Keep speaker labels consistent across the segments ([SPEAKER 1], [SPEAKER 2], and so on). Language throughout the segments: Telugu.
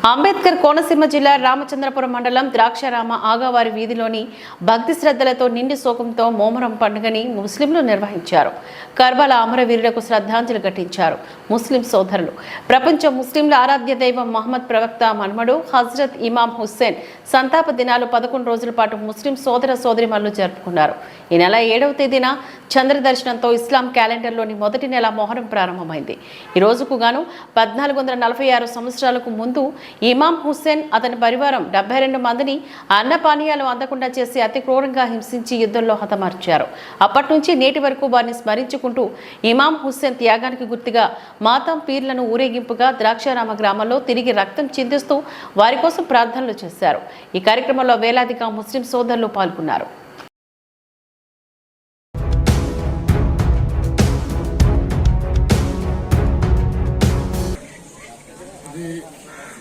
[SPEAKER 1] అంబేద్కర్ కోనసీమ జిల్లా రామచంద్రపురం మండలం ద్రాక్షారామ ఆగవారి వీధిలోని భక్తి శ్రద్ధలతో నిండి శోకంతో మోమరం పండుగని ముస్లింలు నిర్వహించారు. కర్బలా అమరవీరులకు శ్రద్ధాంజలి ఘటించారు ముస్లిం సోదరులు. ప్రపంచ ముస్లింల ఆరాధ్య దైవం మహమ్మద్ ప్రవక్త మన్మడు హజ్రత్ ఇమాం హుస్సేన్ సంతాప దినాలు 11 రోజుల పాటు ముస్లిం సోదర సోదరిమణులు జరుపుకున్నారు. ఈ నెల 7వ తేదీన చంద్ర దర్శనంతో ఇస్లాం క్యాలెండర్లోని మొదటి నెల మొహరం ప్రారంభమైంది. ఈ రోజుకు గాను 1446 సంవత్సరాలకు ముందు ఇమాం హుస్సేన్ అతని పరివారం 72 మందిని అన్నపానీయాలు అందకుండా చేసి అతి క్రూరంగా హింసించి యుద్ధంలో హతమార్చారు. అప్పటి నుంచి నేటి వరకు వారిని స్మరించుకుంటూ ఇమాం హుస్సేన్ త్యాగానికి గుర్తుగా మాతం పీర్లను ఊరేగింపుగా ద్రాక్షారామ గ్రామంలో తిరిగి రక్తం చిందిస్తూ వారి కోసం ప్రార్థనలు చేశారు. ఈ కార్యక్రమంలో వేలాదిగా ముస్లిం సోదరులు పాల్గొన్నారు.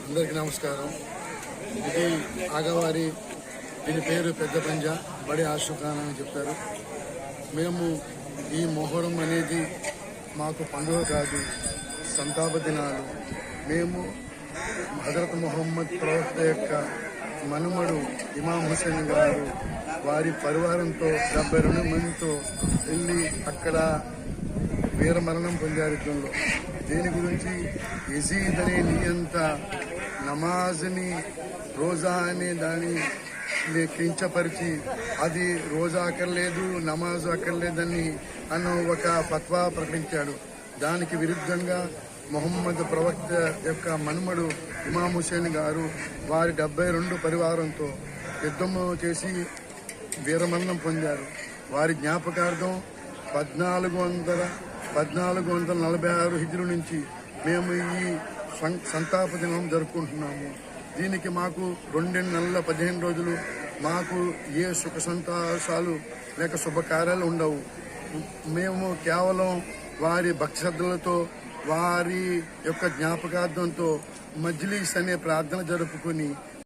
[SPEAKER 2] అందరికీ నమస్కారం. ఇది ఆగవారి, దీని పేరు పెద్ద పంజా, బడి ఆషుఖాన్ అని చెప్తారు. మేము ఈ మొహరం అనేది మాకు పండుగ కాదు, సంతాప దినాలు. మేము హజరత్ ముహమ్మద్ ప్రవక్త యొక్క మనుమడు ఇమాం హుస్సేన్ గారు వారి పరివారంతో 72 మందితో వెళ్ళి అక్కడ వీరమరణం పొందారు యుద్ధంలో. దీని గురించి యజీద్ అనే నియంత నమాజ్ని, రోజా అనే దాన్ని కించపరిచి అది రోజా అక్కర్లేదు, నమాజ్ అక్కర్లేదని అన్న ఒక ఫత్వా ప్రకటించాడు. దానికి విరుద్ధంగా మొహమ్మద్ ప్రవక్త యొక్క మనుమడు ఇమాం హుస్సేన్ గారు వారి 72 పరివారంతో యుద్ధము చేసి వీరమరణం పొందారు. వారి జ్ఞాపకార్థం 1446 హిజ్రీ నుంచి మేము ఈ సంతాప దినం జరుపుకుంటున్నాము. దీనికి మాకు 2 నెలల 15 రోజులు మాకు ఏ సుఖ సంతోషాలు లేక శుభకార్యాలు ఉండవు. మేము కేవలం వారి భక్తి శ్రద్ధలతో వారి యొక్క జ్ఞాపకార్థంతో మజ్లిస్ అనే ప్రార్థన జరుపుకొని